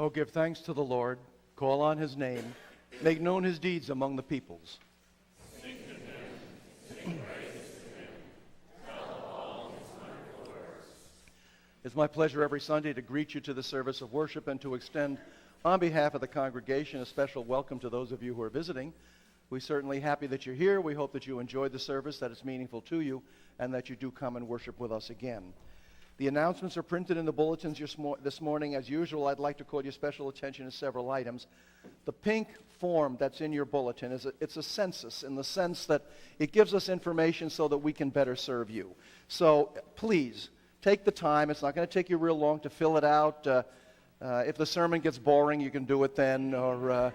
Oh, give thanks to the Lord, call on his name, make known his deeds among the peoples. Sing to him, sing praises to him, tell of all his wonderful works. It's my pleasure every Sunday to greet you to the service of worship and to extend, on behalf of the congregation, a special welcome to those of you who are visiting. We're certainly happy that you're here. We hope that you enjoyed the service, that it's meaningful to you, and that you do come and worship with us again. The announcements are printed in the bulletins this morning. As usual, I'd like to call your special attention to several items. The pink form that's in your bulletin, it's a census in the sense that it gives us information so that we can better serve you. So please, take the time. It's not going to take you real long to fill it out. If the sermon gets boring, you can do it then, or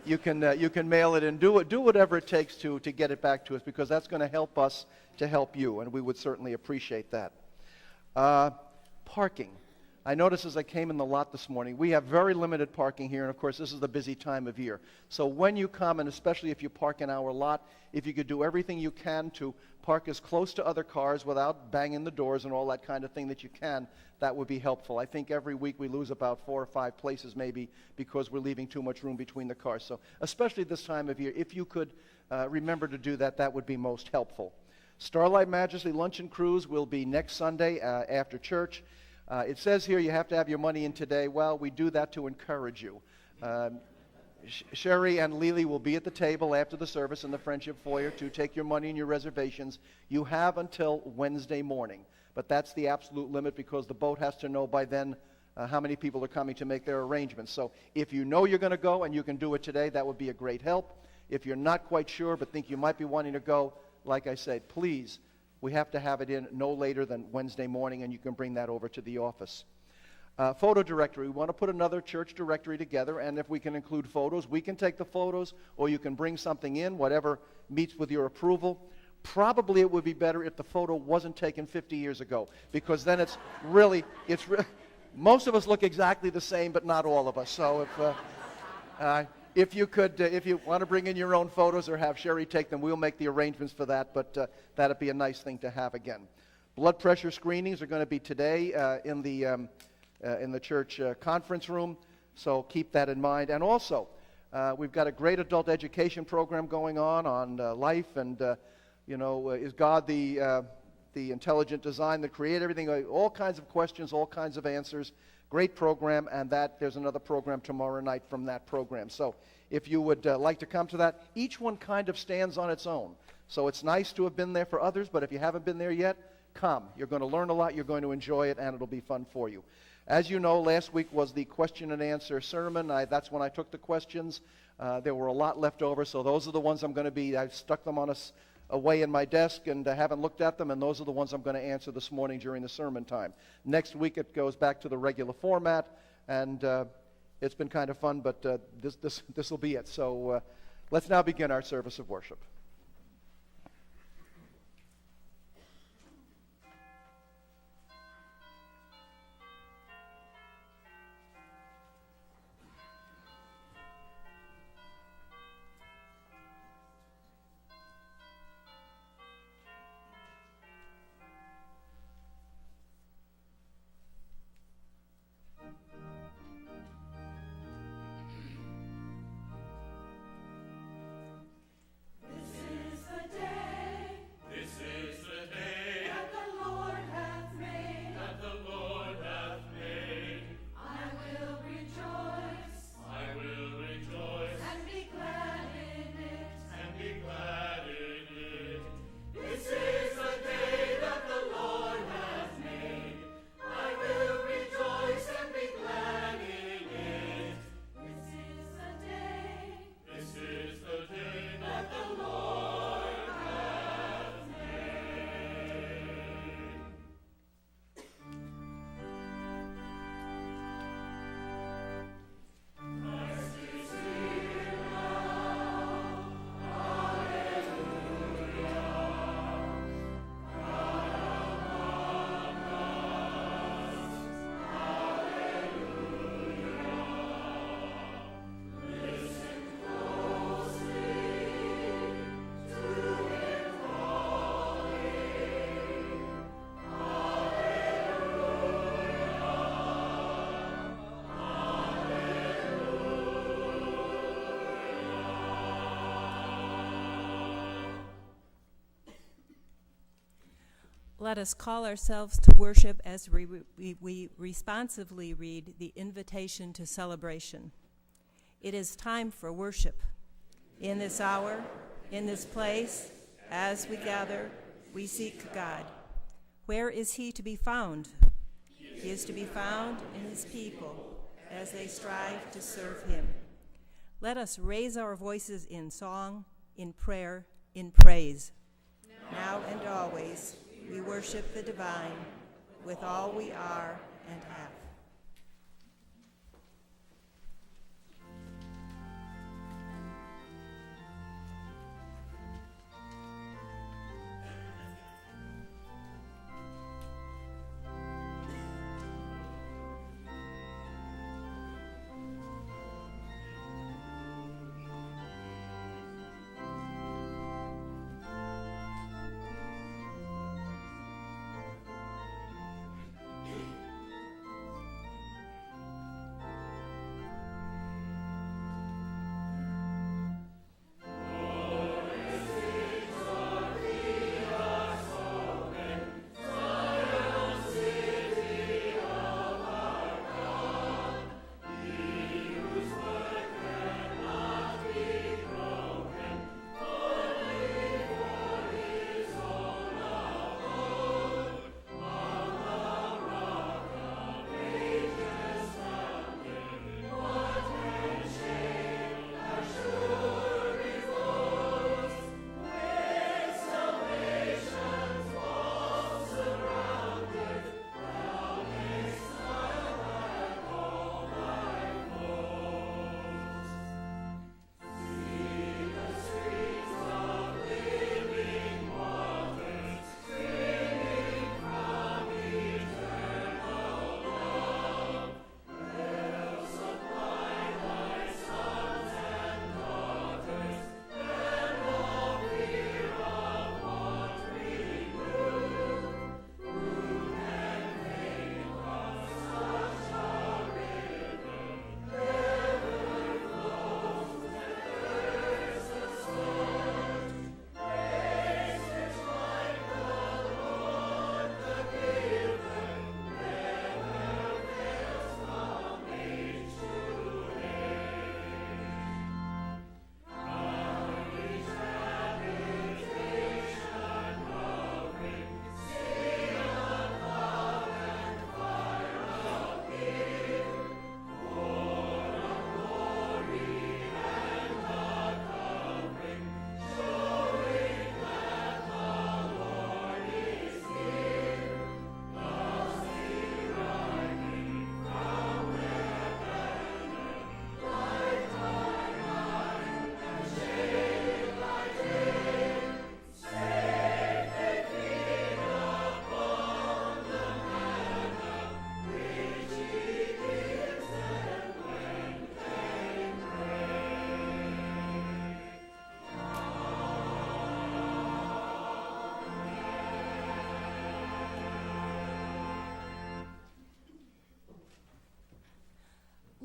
you can mail it in. Do whatever it takes to get it back to us, because that's going to help us to help you, and we would certainly appreciate that. Parking. I noticed as I came in the lot this morning, we have very limited parking here, and of course this is the busy time of year. So when you come, and especially if you park in our lot, if you could do everything you can to park as close to other cars without banging the doors and all that kind of thing that you can, that would be helpful. I think every week we lose about 4 or 5 places maybe because we're leaving too much room between the cars. So especially this time of year, if you could remember to do that, that would be most helpful. Starlight Majesty Luncheon Cruise will be next Sunday after church. It says here you have to have your money in today. Well, we do that to encourage you. Sherry and Lily will be at the table after the service in the Friendship Foyer to take your money and your reservations. You have until Wednesday morning, but that's the absolute limit because the boat has to know by then how many people are coming to make their arrangements. So if you know you're going to go and you can do it today, that would be a great help. If you're not quite sure but think you might be wanting to go, like I said, please, we have to have it in no later than Wednesday morning, and you can bring that over to the office. Photo directory. We want to put another church directory together, and if we can include photos, we can take the photos, or you can bring something in, whatever meets with your approval. Probably it would be better if the photo wasn't taken 50 years ago, because then most of us look exactly the same, but not all of us. So if you want to bring in your own photos or have Sherry take them, we'll make the arrangements for that, but that'd be a nice thing to have again. Blood pressure screenings are going to be today in the church conference room, so keep that in mind. And also, we've got a great adult education program going on life and, is God the intelligent design that created everything? All kinds of questions, all kinds of answers. Great program, and there's another program tomorrow night from that program. So if you would like to come to that, each one kind of stands on its own. So it's nice to have been there for others, but if you haven't been there yet, come. You're going to learn a lot, you're going to enjoy it, and it'll be fun for you. As you know, last week was the question and answer sermon. That's when I took the questions. There were a lot left over, so those are the ones I've stuck them away in my desk and haven't looked at them, and those are the ones I'm going to answer this morning during the sermon time. Next week it goes back to the regular format, and it's been kind of fun, but this will be it. So let's now begin our service of worship. This Let us call ourselves to worship as we responsively read the invitation to celebration. It is time for worship. In this hour, in this place, as we gather, we seek God. Where is he to be found? He is to be found in his people as they strive to serve him. Let us raise our voices in song, in prayer, in praise. Now and always, we worship the divine with all we are and have.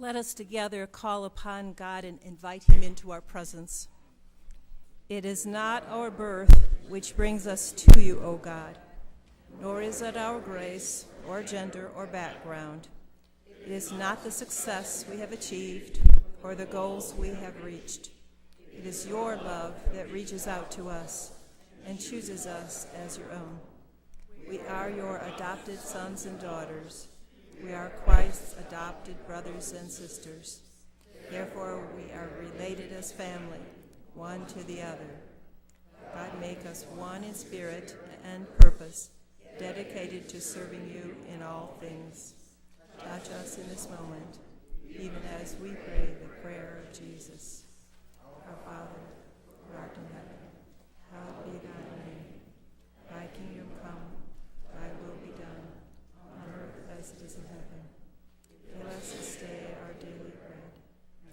Let us together call upon God and invite him into our presence. It is not our birth which brings us to you, O God, nor is it our grace or gender or background. It is not the success we have achieved or the goals we have reached. It is your love that reaches out to us and chooses us as your own. We are your adopted sons and daughters. We are Christ's adopted brothers and sisters. Therefore, we are related as family, one to the other. God, make us one in spirit and purpose, dedicated to serving you in all things. Touch us in this moment, even as we pray the prayer of Jesus. Our Father, who art in heaven, hallowed be thy name. Thy kingdom come, thy will be done, on earth as it is in heaven. Give us this day our daily bread,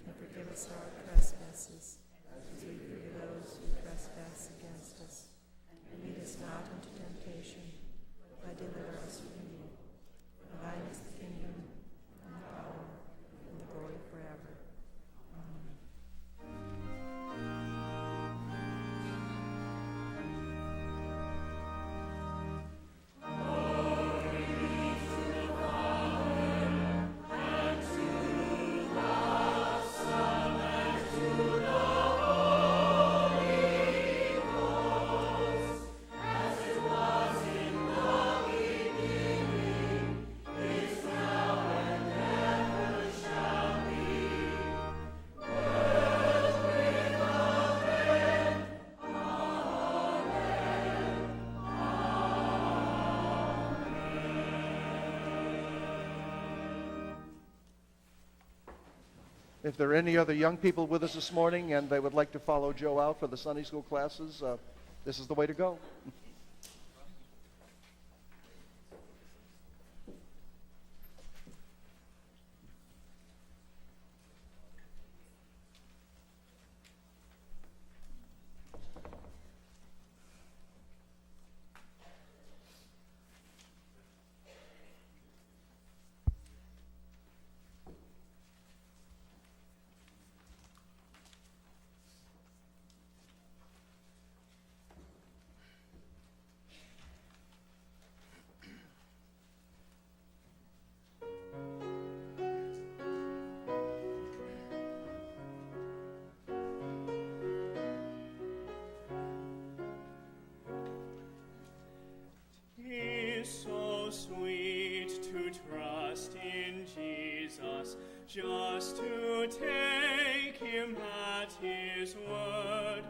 and forgive us our trespasses, as we forgive those who trespass against us. And lead us not into temptation, but deliver us from evil. For thine is the kingdom, and the power, and the glory forever. Amen. If there are any other young people with us this morning and they would like to follow Joe out for the Sunday school classes, this is the way to go. So sweet to trust in Jesus, just to take him at his word,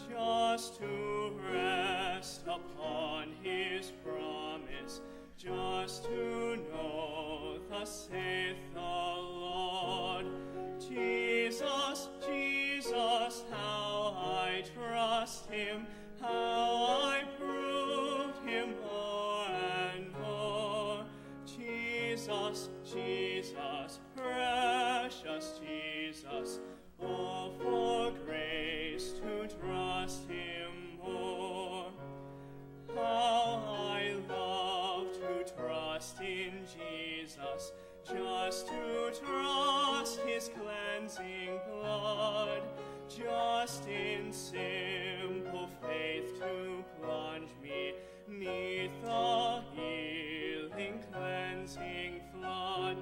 just to rest upon his promise, just to know thus saith the Lord. Jesus, Jesus, how I trust him, how I proved him more and more. Jesus, Jesus, precious Jesus, oh, for grace to trust him more. How I love to trust in Jesus, just to trust his cleansing blood, just in simple faith to plunge me 'neath the healing cleansing flood.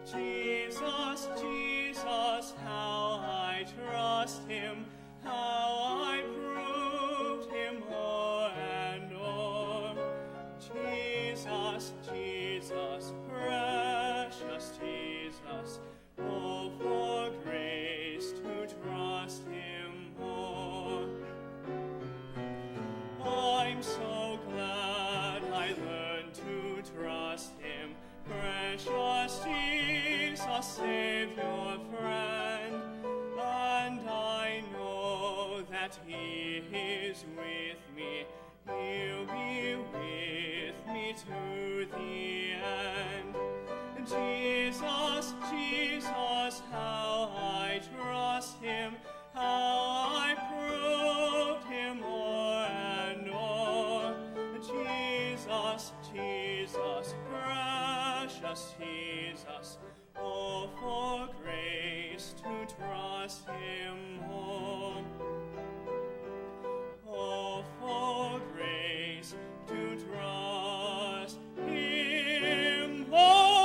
Jesus, Jesus, how I trust him, how I proved him o'er and o'er. Jesus, Jesus, precious Jesus, oh, for grace to trust him more. I'm so glad I learned to trust him, precious Jesus, Savior, friend, and I know that he is with me, he'll be with me to the end. Jesus, Jesus, how I trust him, how I proved him o'er and o'er. Jesus, Jesus, precious Jesus, oh, for grace to trust him more. Oh, for grace to trust him more.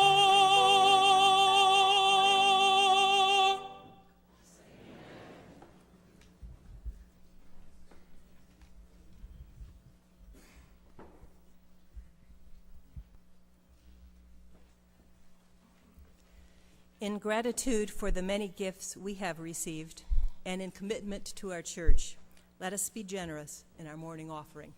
In gratitude for the many gifts we have received and in commitment to our church, let us be generous in our morning offering.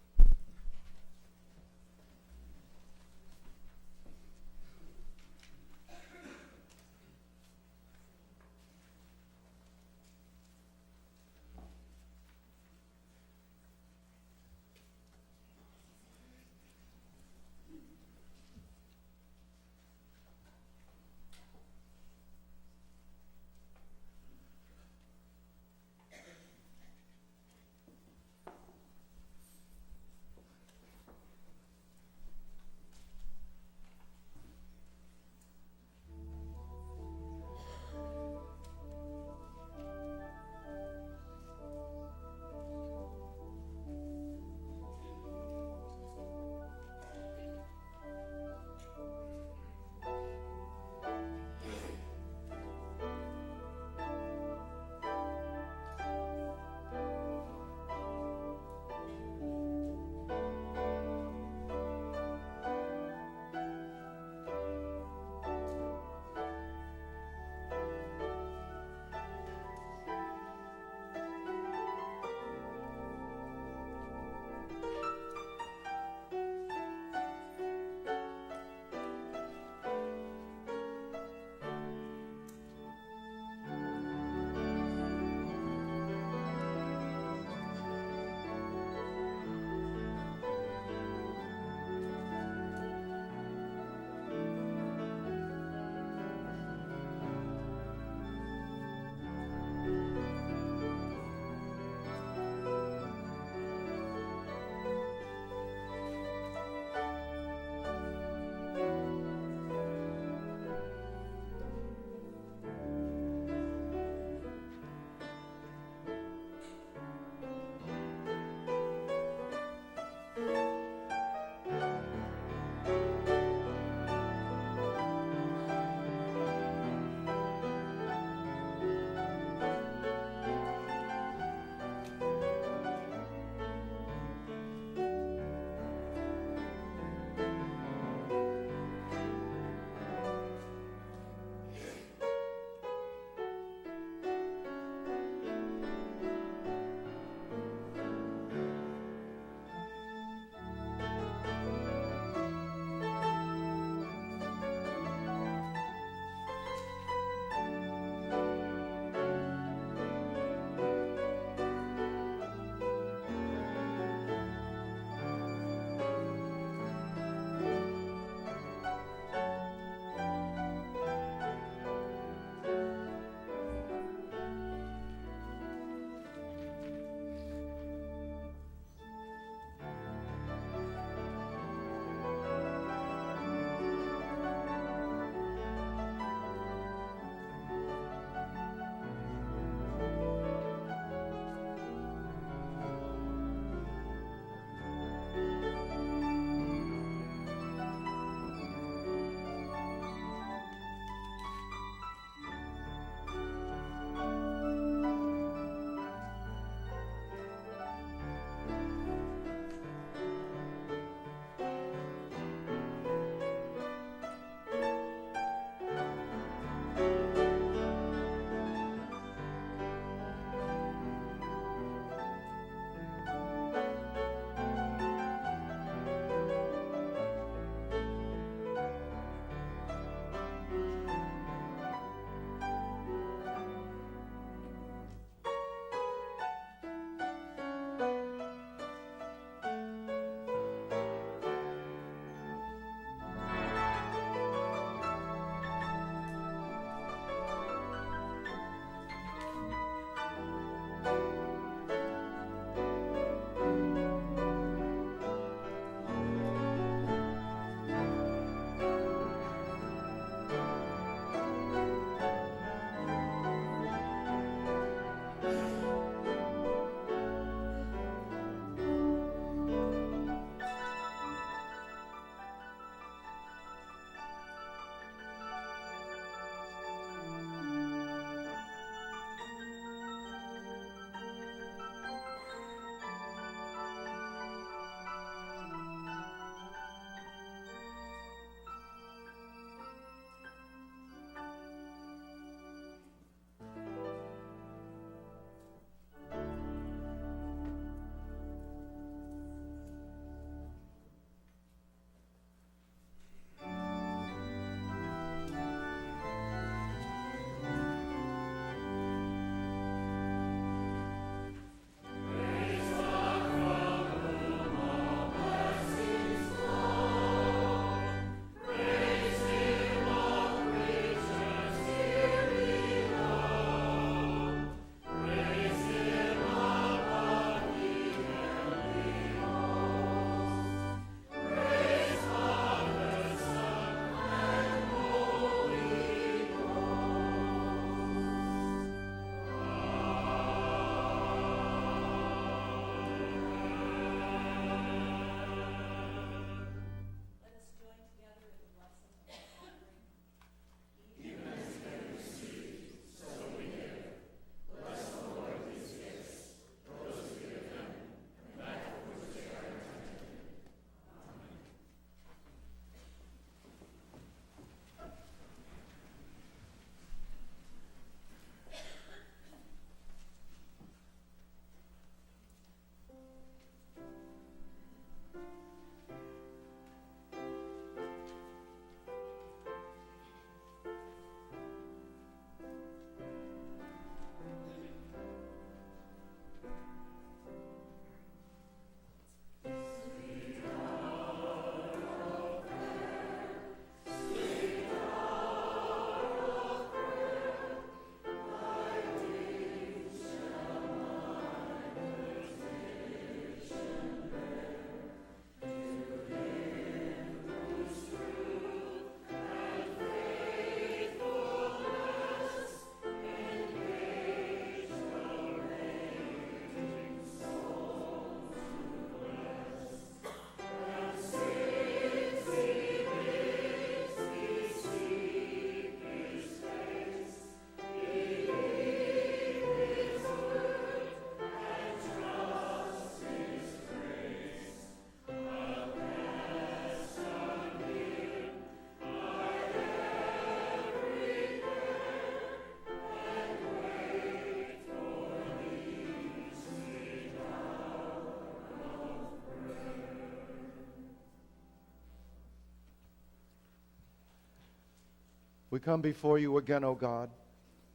We come before you again, O God,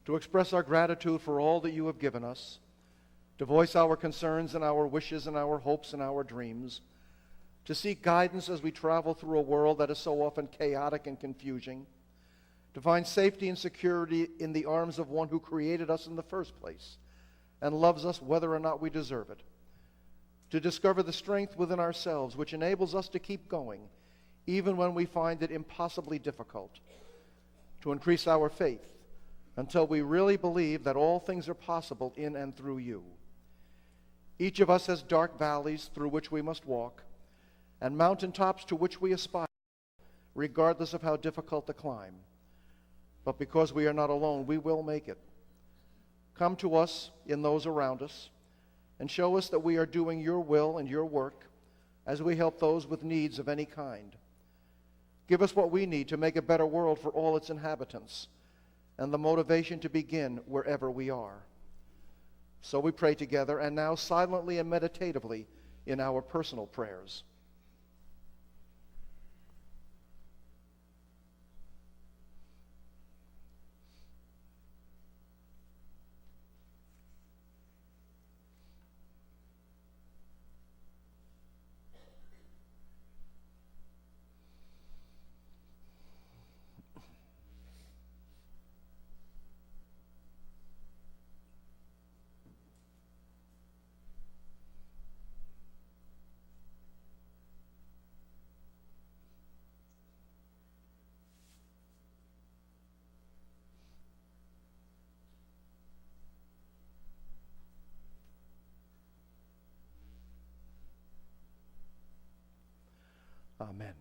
to express our gratitude for all that you have given us, to voice our concerns and our wishes and our hopes and our dreams, to seek guidance as we travel through a world that is so often chaotic and confusing, to find safety and security in the arms of one who created us in the first place and loves us whether or not we deserve it, to discover the strength within ourselves which enables us to keep going even when we find it impossibly difficult, to increase our faith until we really believe that all things are possible in and through you. Each of us has dark valleys through which we must walk and mountaintops to which we aspire, regardless of how difficult the climb. But because we are not alone, we will make it. Come to us in those around us and show us that we are doing your will and your work as we help those with needs of any kind. Give us what we need to make a better world for all its inhabitants and the motivation to begin wherever we are. So we pray together, and now silently and meditatively in our personal prayers. Amen.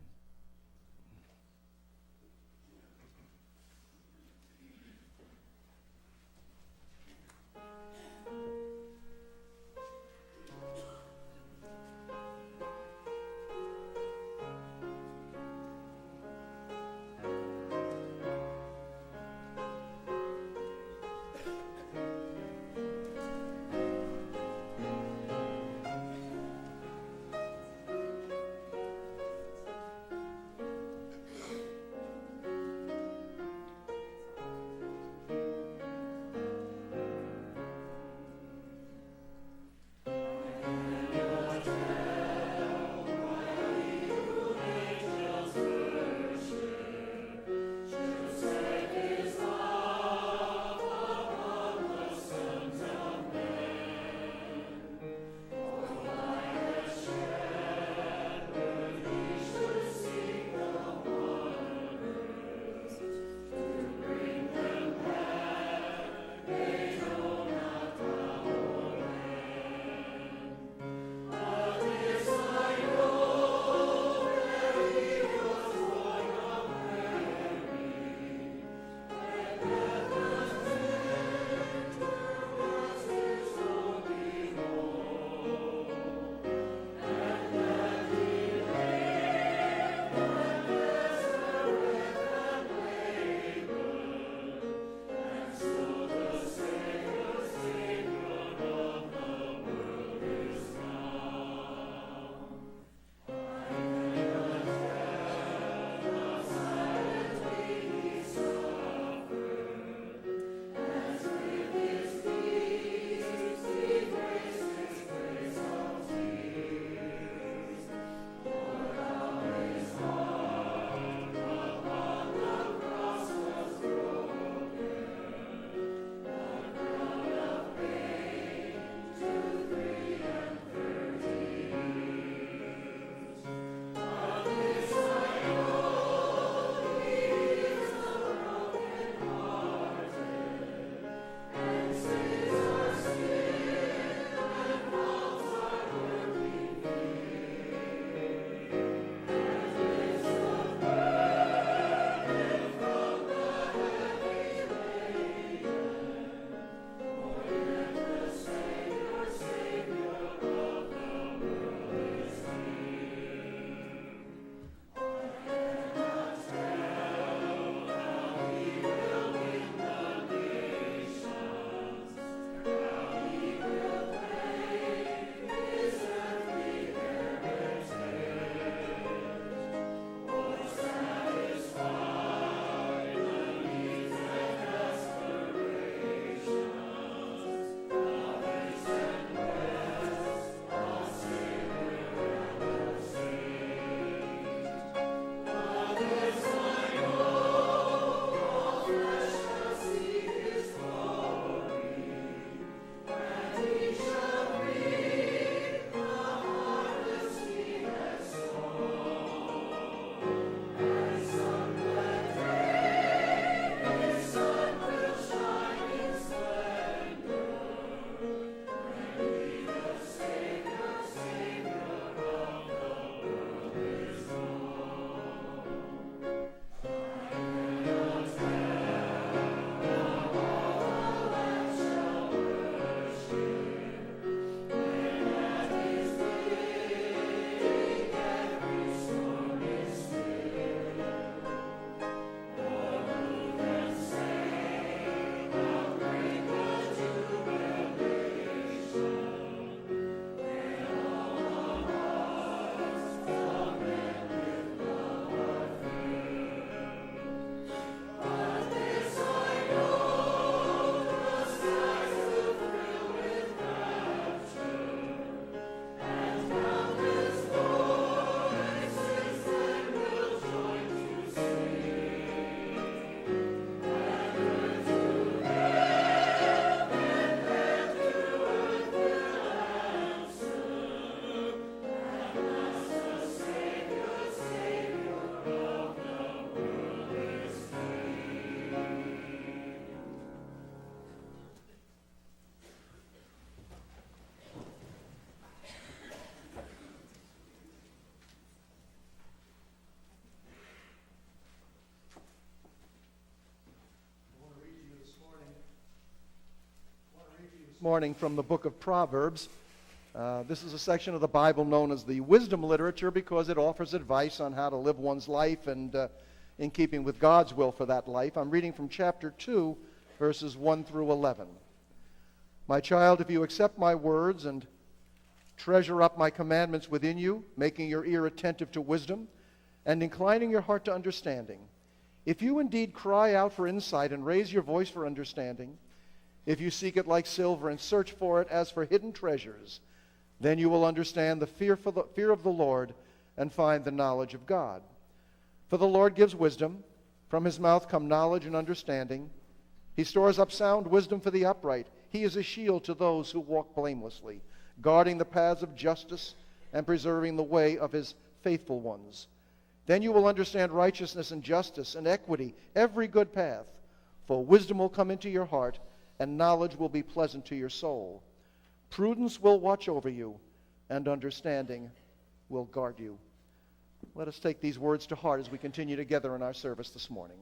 morning from the book of Proverbs. This is a section of the Bible known as the wisdom literature because it offers advice on how to live one's life and in keeping with God's will for that life. I'm reading from chapter 2, verses 1 through 11. My child, if you accept my words and treasure up my commandments within you, making your ear attentive to wisdom and inclining your heart to understanding, if you indeed cry out for insight and raise your voice for understanding, if you seek it like silver and search for it as for hidden treasures, then you will understand the fear of the Lord and find the knowledge of God. For the Lord gives wisdom. From his mouth come knowledge and understanding. He stores up sound wisdom for the upright. He is a shield to those who walk blamelessly, guarding the paths of justice and preserving the way of his faithful ones. Then you will understand righteousness and justice and equity, every good path. For wisdom will come into your heart, and knowledge will be pleasant to your soul. Prudence will watch over you, and understanding will guard you. Let us take these words to heart as we continue together in our service this morning.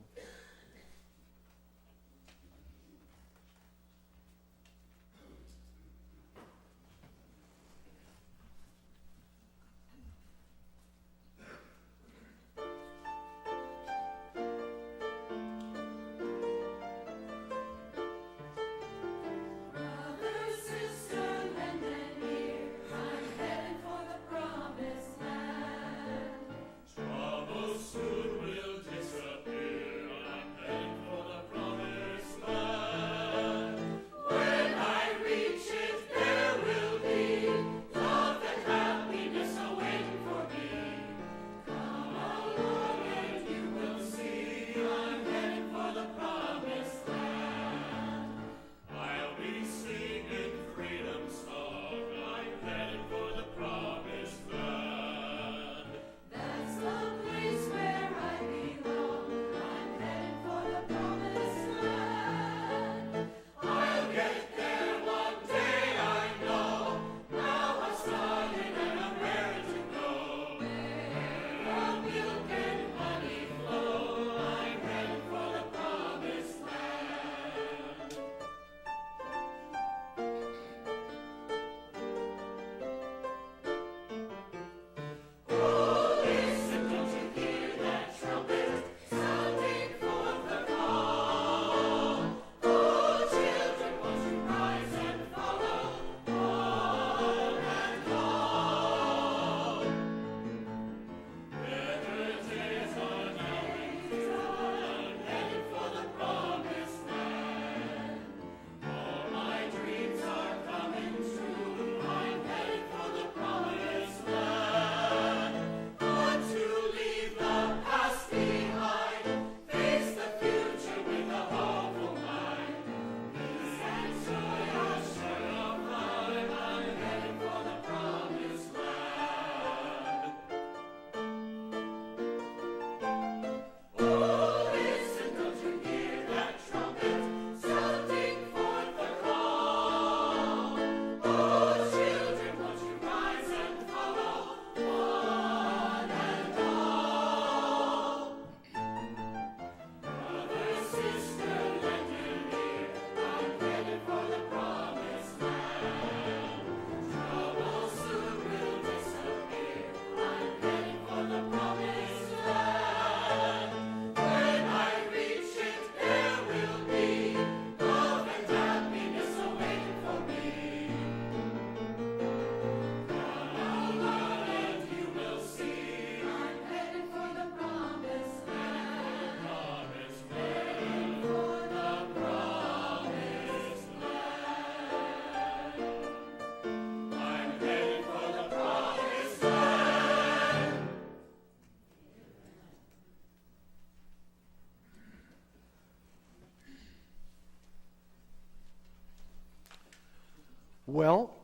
Well,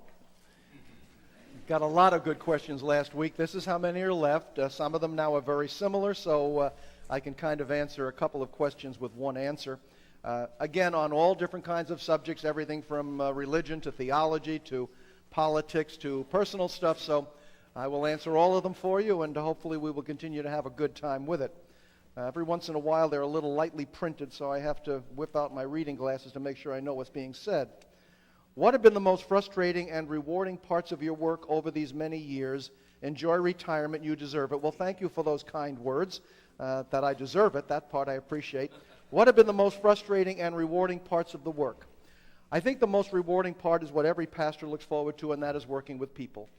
got a lot of good questions last week. This is how many are left. Some of them now are very similar, so I can kind of answer a couple of questions with one answer. Again, on all different kinds of subjects, everything from religion to theology to politics to personal stuff, so I will answer all of them for you, and hopefully we will continue to have a good time with it. Every once in a while they're a little lightly printed, so I have to whip out my reading glasses to make sure I know what's being said. What have been the most frustrating and rewarding parts of your work over these many years? Enjoy retirement. You deserve it. Well, thank you for those kind words, that I deserve it. That part I appreciate. What have been the most frustrating and rewarding parts of the work? I think the most rewarding part is what every pastor looks forward to, and that is working with people.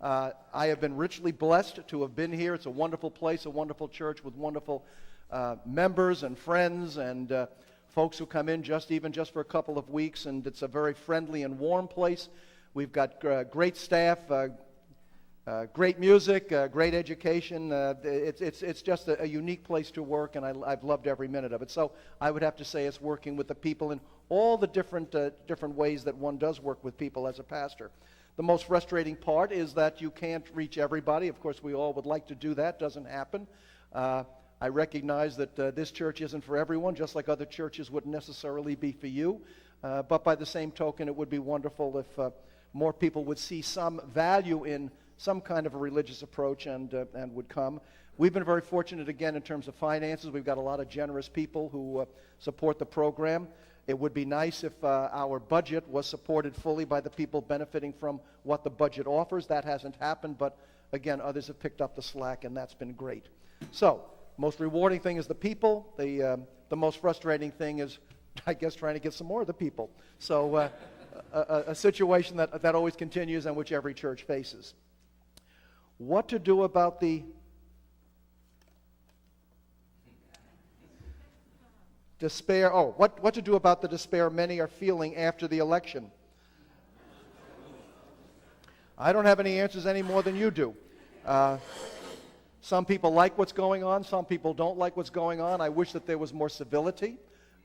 I have been richly blessed to have been here. It's a wonderful place, a wonderful church with wonderful members and friends and folks who come in just for a couple of weeks, and it's a very friendly and warm place. We've got great staff, great music, great education. It's just a unique place to work, and I've loved every minute of it. So I would have to say it's working with the people in all the different ways that one does work with people as a pastor. The most frustrating part is that you can't reach everybody. Of course, we all would like to do that. Doesn't happen. I recognize that this church isn't for everyone, just like other churches wouldn't necessarily be for you. But by the same token, it would be wonderful if more people would see some value in some kind of a religious approach and would come. We've been very fortunate, again, in terms of finances. We've got a lot of generous people who support the program. It would be nice if our budget was supported fully by the people benefiting from what the budget offers. That hasn't happened, but again, others have picked up the slack, and that's been great. So, most rewarding thing is the people. The most frustrating thing is, I guess, trying to get some more of the people. So, a situation that always continues and which every church faces. What to do about the despair? What to do about the despair many are feeling after the election? I don't have any answers any more than you do. Some people like what's going on. Some people don't like what's going on. I wish that there was more civility.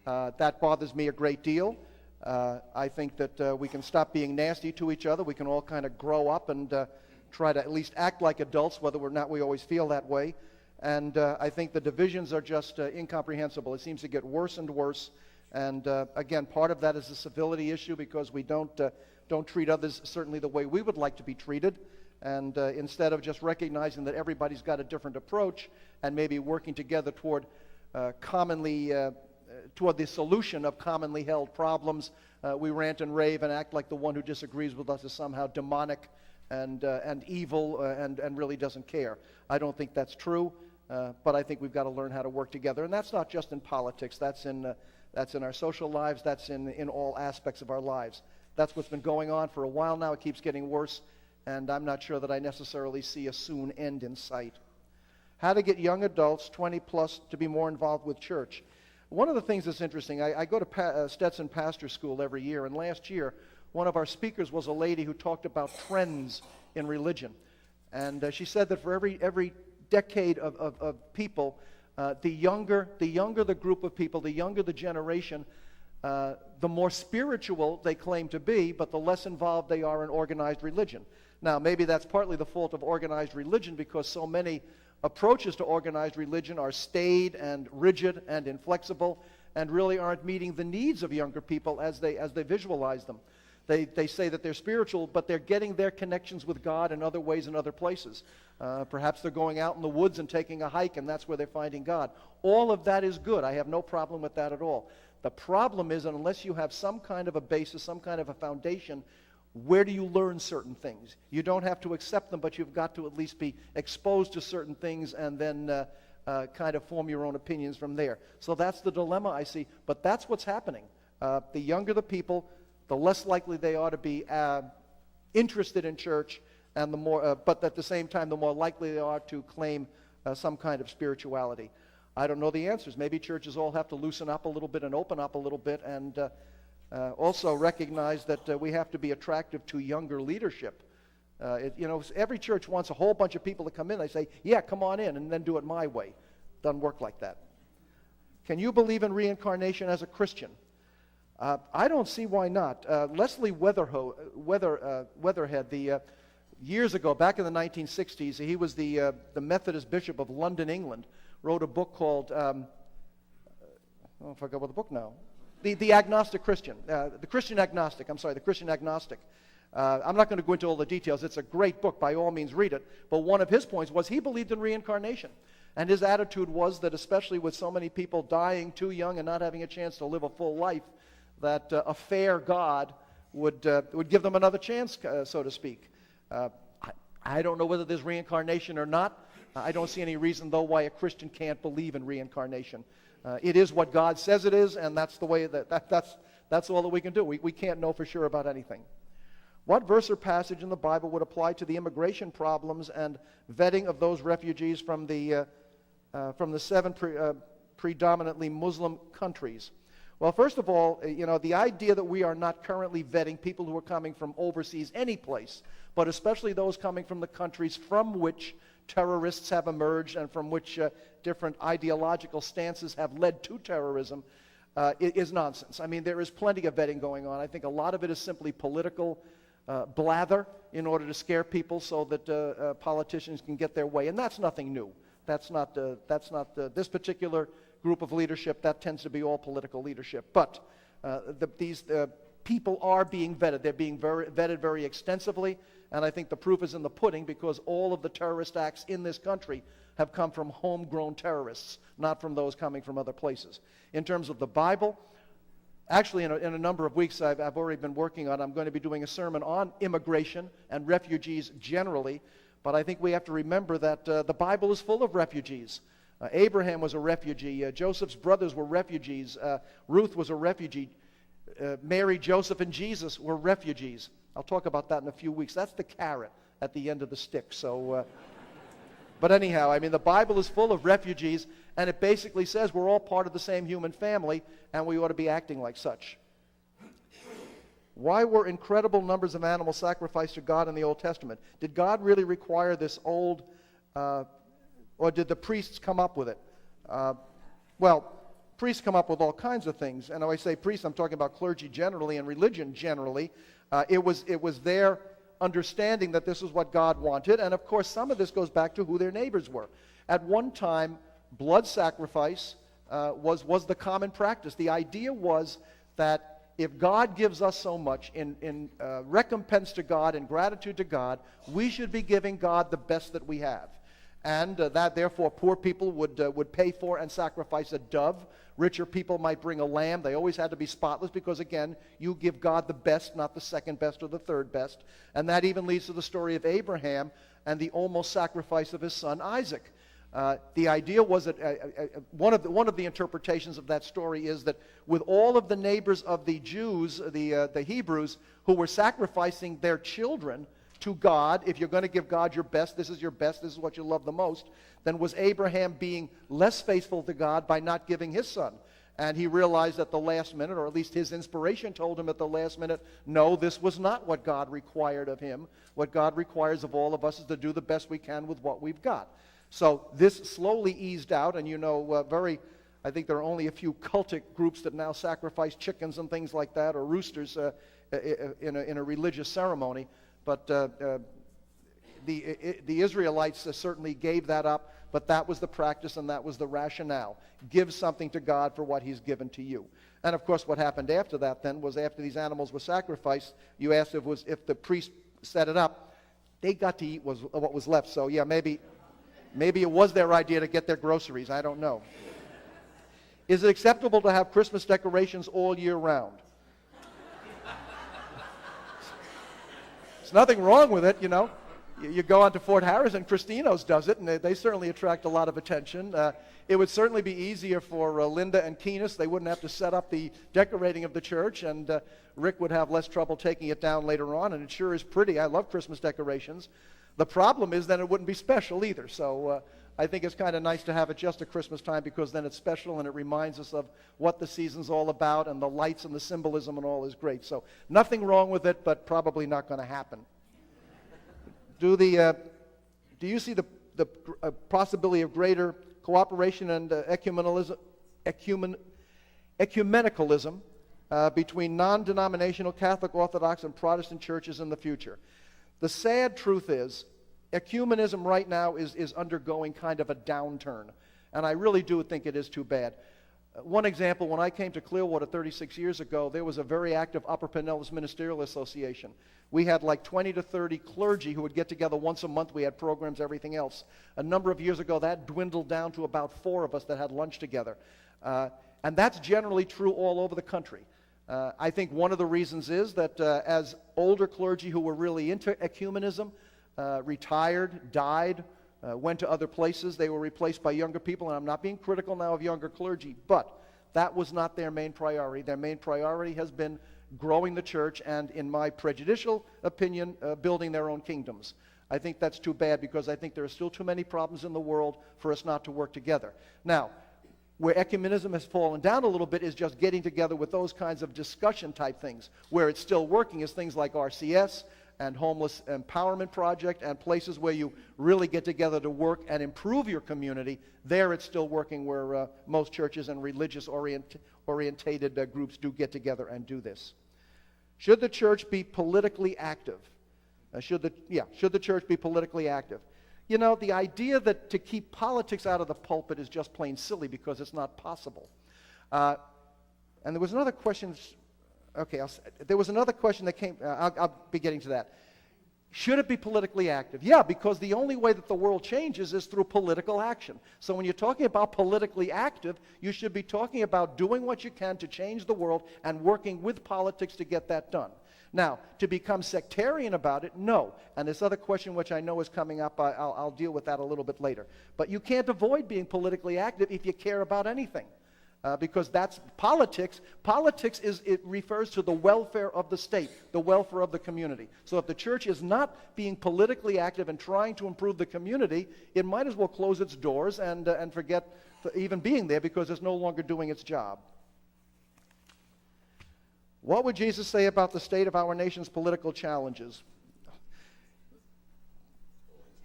That bothers me a great deal. I think that we can stop being nasty to each other. We can all kind of grow up and try to at least act like adults, whether or not we always feel that way. And I think the divisions are just incomprehensible. It seems to get worse and worse. And again, part of that is a civility issue because we don't treat others certainly the way we would like to be treated. And instead of just recognizing that everybody's got a different approach and maybe working together toward the solution of commonly held problems, we rant and rave and act like the one who disagrees with us is somehow demonic and evil and really doesn't care. I don't think that's true, but I think we've got to learn how to work together. And that's not just in politics. That's in our social lives. That's in all aspects of our lives. That's what's been going on for a while now. It keeps getting worse, and I'm not sure that I necessarily see a soon end in sight. How to get young adults, 20 plus, to be more involved with church. One of the things that's interesting, I go to Stetson Pastor School every year, and last year, one of our speakers was a lady who talked about trends in religion. And she said that for every decade of people, the younger the group of people, the younger the generation, the more spiritual they claim to be, but the less involved they are in organized religion. Now, maybe that's partly the fault of organized religion because so many approaches to organized religion are staid and rigid and inflexible and really aren't meeting the needs of younger people as they visualize them. They say that they're spiritual, but they're getting their connections with God in other ways and other places. Perhaps they're going out in the woods and taking a hike, and that's where they're finding God. All of that is good. I have no problem with that at all. The problem is, unless you have some kind of a basis, some kind of a foundation, where do you learn certain things? You don't have to accept them, but you've got to at least be exposed to certain things and then kind of form your own opinions from there. So that's the dilemma I see, but that's what's happening. The younger the people, the less likely they are to be interested in church, and the more, but at the same time, the more likely they are to claim some kind of spirituality. I don't know the answers. Maybe churches all have to loosen up a little bit and open up a little bit, and also recognize that we have to be attractive to younger leadership. Every church wants a whole bunch of people to come in. They say, "Yeah, come on in," and then do it my way. Doesn't work like that. Can you believe in reincarnation as a Christian? I don't see why not. Leslie Weatherhead, years ago, back in the 1960s, he was the Methodist Bishop of London, England, wrote a book called, I forgot what the book now, The Agnostic Christian, the Christian Agnostic. I'm not going to go into all the details. It's a great book. By all means, read it. But one of his points was he believed in reincarnation. And his attitude was that especially with so many people dying too young and not having a chance to live a full life, that a fair God would give them another chance, so to speak. I don't know whether there's reincarnation or not. I don't see any reason, though, why a Christian can't believe in reincarnation. It is what God says it is, and that's the way that's all that we can do. We can't know for sure about anything. What verse or passage in the Bible would apply to the immigration problems and vetting of those refugees from the seven predominantly Muslim countries? Well, first of all, the idea that we are not currently vetting people who are coming from overseas, any place, but especially those coming from the countries from which terrorists have emerged and from which different ideological stances have led to terrorism, is nonsense. I mean, there is plenty of vetting going on. I think a lot of it is simply political blather in order to scare people so that politicians can get their way, and that's nothing new. That's not this particular group of leadership. That tends to be all political leadership. But these people are being vetted. They're being vetted very extensively, and I think the proof is in the pudding, because all of the terrorist acts in this country have come from homegrown terrorists, not from those coming from other places. In terms of the Bible, actually in a number of weeks I've already been working on, I'm going to be doing a sermon on immigration and refugees generally, but I think we have to remember that the Bible is full of refugees. Abraham was a refugee. Joseph's brothers were refugees. Ruth was a refugee. Mary, Joseph, and Jesus were refugees. I'll talk about that in a few weeks. That's the carrot at the end of the stick. So, but anyhow, I mean, the Bible is full of refugees, and it basically says we're all part of the same human family, and we ought to be acting like such. Why were incredible numbers of animals sacrificed to God in the Old Testament? Did God really require this old, or did the priests come up with it? Well, priests come up with all kinds of things. And when I say priests, I'm talking about clergy generally and religion generally. It was their understanding that this is what God wanted. And of course, some of this goes back to who their neighbors were. At one time, blood sacrifice was the common practice. The idea was that if God gives us so much in recompense to God and gratitude to God, we should be giving God the best that we have. And that therefore poor people would pay for and sacrifice a dove. Richer people might bring a lamb. They always had to be spotless because, again, you give God the best, not the second best or the third best. And that even leads to the story of Abraham and the almost sacrifice of his son Isaac. The idea was that one of the interpretations of that story is that with all of the neighbors of the Jews, the Hebrews, who were sacrificing their children to God, if you're going to give God your best, this is your best, this is what you love the most, then was Abraham being less faithful to God by not giving his son? And he realized at the last minute, or at least his inspiration told him at the last minute, no, this was not what God required of him. What God requires of all of us is to do the best we can with what we've got. So this slowly eased out, and I think there are only a few cultic groups that now sacrifice chickens and things like that, or roosters in a religious ceremony. But the Israelites certainly gave that up, but that was the practice and that was the rationale. Give something to God for what he's given to you. And of course what happened after that then was, after these animals were sacrificed, you asked if the priest set it up, they got to eat what was left. So yeah, maybe it was their idea to get their groceries. I don't know. Is it acceptable to have Christmas decorations all year round? There's nothing wrong with it, you know. You go on to Fort Harris and Christino's does it, and they certainly attract a lot of attention. It would certainly be easier for Linda and Keenis. They wouldn't have to set up the decorating of the church, and Rick would have less trouble taking it down later on, and it sure is pretty. I love Christmas decorations. The problem is then it wouldn't be special either, so I think it's kind of nice to have it just at Christmas time, because then it's special and it reminds us of what the season's all about, and the lights and the symbolism and all is great. So nothing wrong with it, but probably not going to happen. Do you see the possibility of greater cooperation and ecumenicalism between non-denominational Catholic, Orthodox, and Protestant churches in the future? The sad truth is, ecumenism right now is undergoing kind of a downturn, and I really do think it is too bad. One example, when I came to Clearwater 36 years ago, there was a very active Upper Pinellas Ministerial Association. We had like 20 to 30 clergy who would get together once a month. We had programs, everything else. A number of years ago, that dwindled down to about 4 of us that had lunch together. And that's generally true all over the country. I think one of the reasons is that as older clergy who were really into ecumenism retired, died, went to other places, they were replaced by younger people. And I'm not being critical now of younger clergy, but that was not their main priority. Their main priority has been growing the church and, in my prejudicial opinion, building their own kingdoms. I think that's too bad because I think there are still too many problems in the world for us not to work together. Now, where ecumenism has fallen down a little bit is just getting together with those kinds of discussion type things. Where it's still working is things like RCS and Homeless Empowerment Project and places where you really get together to work and improve your community. There it's still working where most churches and religious-orientated groups do get together and do this. Should the church be politically active? Should the church be politically active? You know, the idea that to keep politics out of the pulpit is just plain silly because it's not possible. And there was another question. Okay, there was another question that came. I'll be getting to that. Should it be politically active? Yeah, because the only way that the world changes is through political action. So when you're talking about politically active, you should be talking about doing what you can to change the world and working with politics to get that done. Now, to become sectarian about it, no. And this other question, which I know is coming up, I'll deal with that a little bit later. But you can't avoid being politically active if you care about anything. Because that's politics. Politics it refers to the welfare of the state, the welfare of the community. So if the church is not being politically active and trying to improve the community, it might as well close its doors and forget even being there because it's no longer doing its job. What would Jesus say about the state of our nation's political challenges?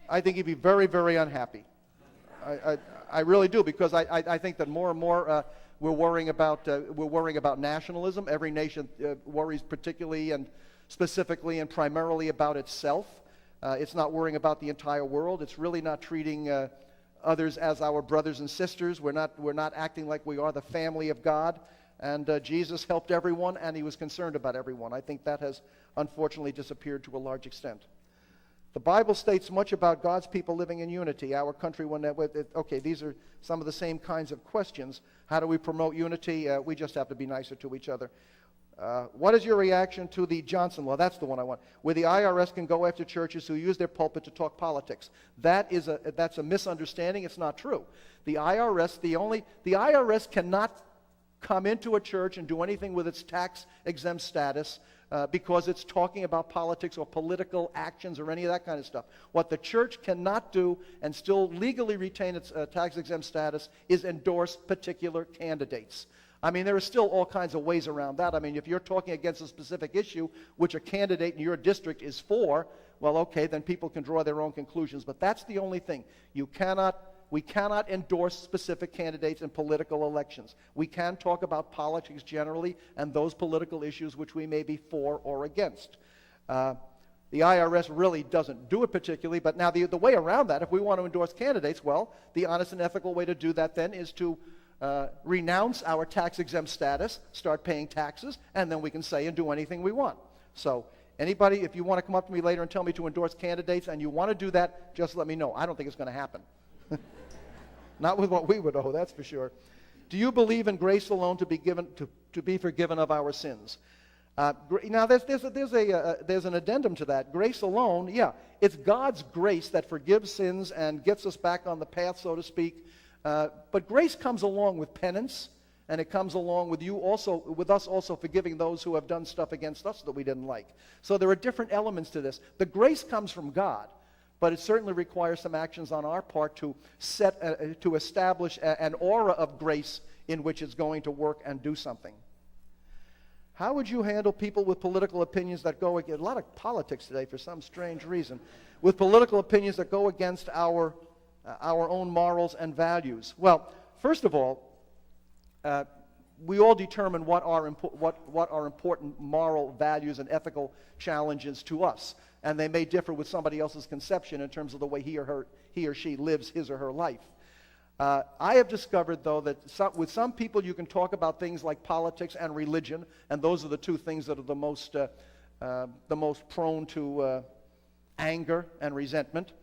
I think he'd be very, very unhappy. I really do, because I think that more and more we're worrying about nationalism. Every nation worries particularly and specifically and primarily about itself. It's not worrying about the entire world. It's really not treating others as our brothers and sisters. We're not acting like we are the family of God. And Jesus helped everyone, and he was concerned about everyone. I think that has unfortunately disappeared to a large extent. The Bible states much about God's people living in unity. Our country, okay, these are some of the same kinds of questions. How do we promote unity? We just have to be nicer to each other. What is your reaction to the Johnson law? That's the one I want. Where the IRS can go after churches who use their pulpit to talk politics. That's a misunderstanding. It's not true. The IRS cannot come into a church and do anything with its tax-exempt status because it's talking about politics or political actions or any of that kind of stuff. What the church cannot do and still legally retain its tax-exempt status is endorse particular candidates. I mean, there are still all kinds of ways around that. I mean, if you're talking against a specific issue which a candidate in your district is for, well, okay, then people can draw their own conclusions. But that's the only thing. We cannot endorse specific candidates in political elections. We can talk about politics generally and those political issues which we may be for or against. The IRS really doesn't do it particularly, but now the way around that, if we want to endorse candidates, well, the honest and ethical way to do that then is to renounce our tax-exempt status, start paying taxes, and then we can say and do anything we want. So anybody, if you want to come up to me later and tell me to endorse candidates and you want to do that, just let me know. I don't think it's going to happen. Not with what we would owe, that's for sure. Do you believe in grace alone to be forgiven of our sins? Now, there's an addendum to that. Grace alone, yeah, it's God's grace that forgives sins and gets us back on the path, so to speak. But grace comes along with penance, and it comes along with us also forgiving those who have done stuff against us that we didn't like. So there are different elements to this. The grace comes from God. But it certainly requires some actions on our part to establish an aura of grace in which it's going to work and do something. How would you handle people with political opinions that go against, a lot of politics today for some strange reason, with political opinions that go against our own morals and values? Well, first of all, we all determine what are important moral values and ethical challenges to us. And they may differ with somebody else's conception in terms of the way he or she lives his or her life. I have discovered, though, that with some people you can talk about things like politics and religion, and those are the two things that are the most prone to anger and resentment,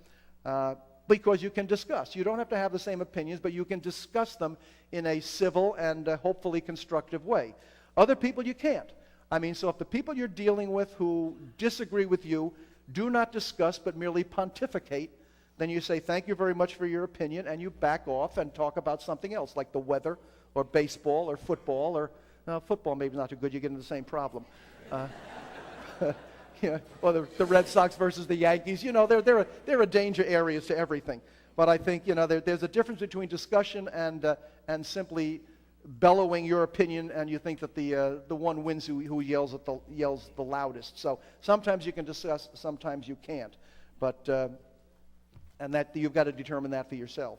because you can discuss. You don't have to have the same opinions, but you can discuss them in a civil and hopefully constructive way. Other people you can't. I mean, so if the people you're dealing with who disagree with you do not discuss but merely pontificate, then you say, thank you very much for your opinion, and you back off and talk about something else, like the weather or baseball or football, or football maybe not too good, you get into the same problem. Yeah, or the Red Sox versus the Yankees. You know, there are danger areas to everything. But I think, you know, there's a difference between discussion and simply bellowing your opinion, and you think that the one wins who yells the loudest. So sometimes you can discuss, sometimes you can't. But and that you've got to determine that for yourself.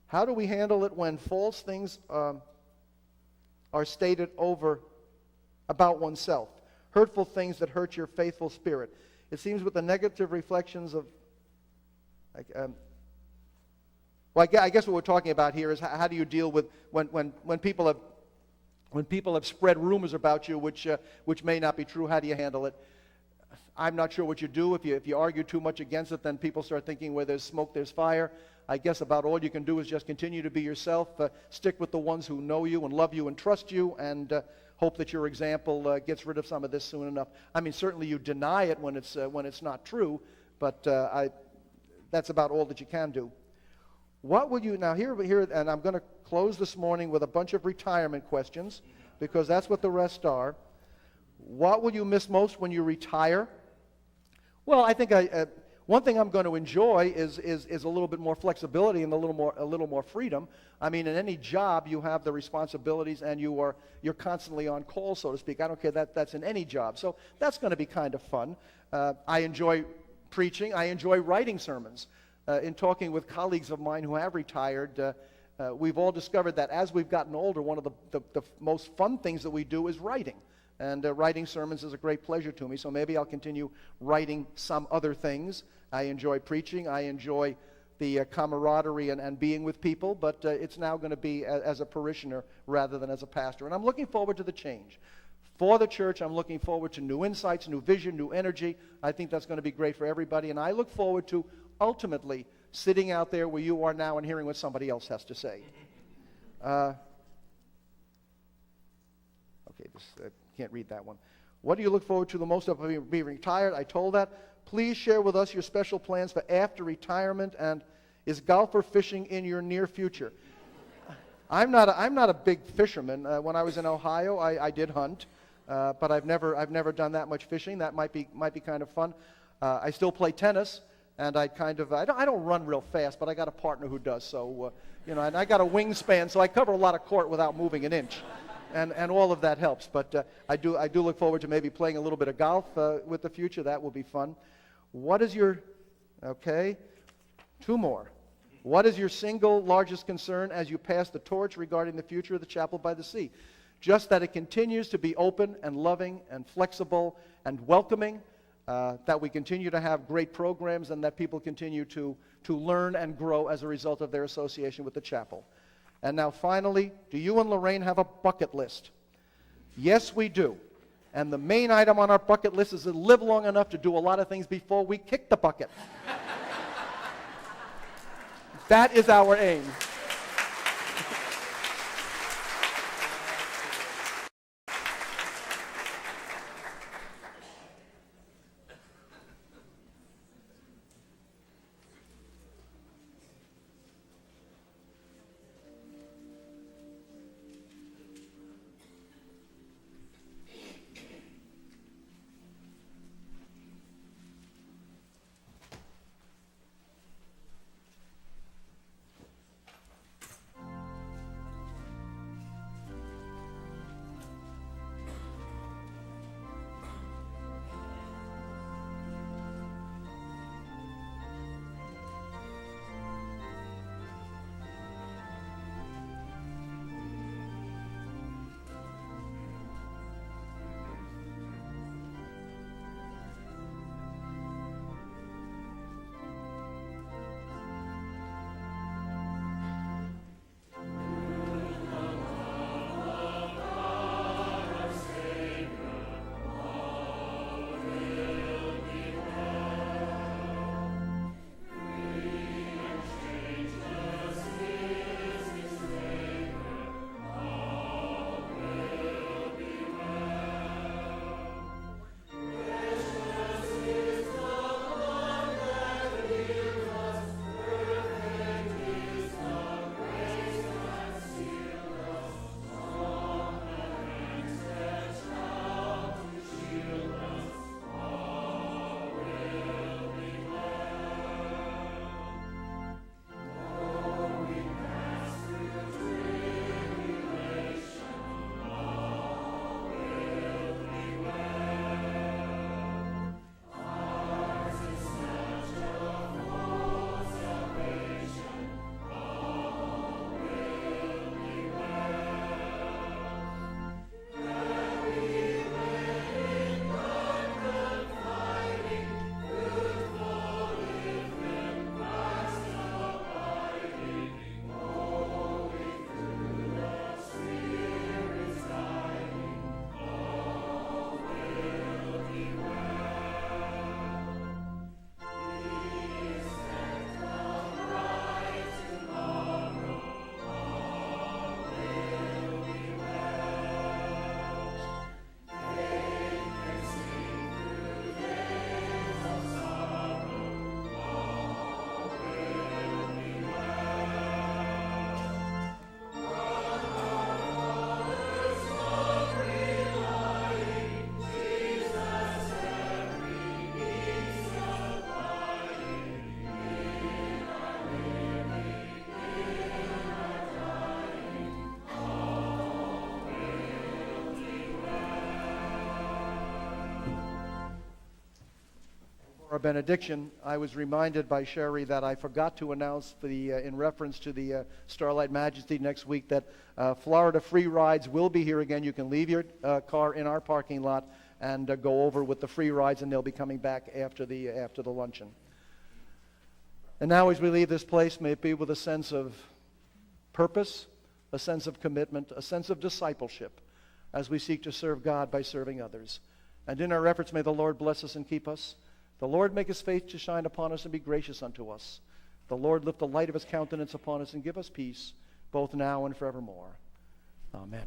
How do we handle it when false things are stated over about oneself? Hurtful things that hurt your faithful spirit. It seems with the negative reflections of well, I guess what we're talking about here is how do you deal with when people have spread rumors about you which may not be true. How do you handle it? I'm not sure what you do. If you argue too much against it, then people start thinking where there's smoke, there's fire. I guess about all you can do is just continue to be yourself. Stick with the ones who know you and love you and trust you, and hope that your example gets rid of some of this soon enough. I mean, certainly you deny it when it's not true, but that's about all that you can do. What would you, now here, and I'm going to close this morning with a bunch of retirement questions, because that's what the rest are. What will you miss most when you retire? Well, I think one thing I'm going to enjoy is a little bit more flexibility and a little more freedom. I mean, in any job you have the responsibilities, and you're constantly on call, so to speak. I don't care that's in any job. So that's going to be kind of fun. I enjoy preaching. I enjoy writing sermons. In talking with colleagues of mine who have retired, we've all discovered that as we've gotten older, one of the most fun things that we do is writing. And writing sermons is a great pleasure to me, so maybe I'll continue writing some other things. I enjoy preaching. I enjoy the camaraderie and being with people, but it's now going to be as a parishioner rather than as a pastor. And I'm looking forward to the change. For the church, I'm looking forward to new insights, new vision, new energy. I think that's going to be great for everybody, and I look forward to ultimately sitting out there where you are now and hearing what somebody else has to say. Can't read that one. What do you look forward to the most of being retired? I told that. Please share with us your special plans for after retirement, and is golf or fishing in your near future? I'm not a big fisherman. When I was in Ohio, I did hunt, but I've never done that much fishing. That might be kind of fun. I still play tennis, and I don't run real fast, but I got a partner who does. So and I got a wingspan, so I cover a lot of court without moving an inch. And all of that helps. But I do look forward to maybe playing a little bit of golf with the future. That will be fun. What is your, two more. What is your single largest concern as you pass the torch regarding the future of the Chapel by the Sea? Just that it continues to be open and loving and flexible and welcoming, that we continue to have great programs, and that people continue to learn and grow as a result of their association with the chapel. And now finally, do you and Lorraine have a bucket list? Yes, we do. And the main item on our bucket list is to live long enough to do a lot of things before we kick the bucket. That is our aim. Our benediction, I was reminded by Sherry that I forgot to announce in reference to the Starlight Majesty next week that Florida free rides will be here again. You can leave your car in our parking lot and go over with the free rides, and they'll be coming back after the luncheon. And now as we leave this place, may it be with a sense of purpose, a sense of commitment, a sense of discipleship as we seek to serve God by serving others. And in our efforts, may the Lord bless us and keep us. The Lord make his face to shine upon us and be gracious unto us. The Lord lift the light of his countenance upon us and give us peace, both now and forevermore. Amen.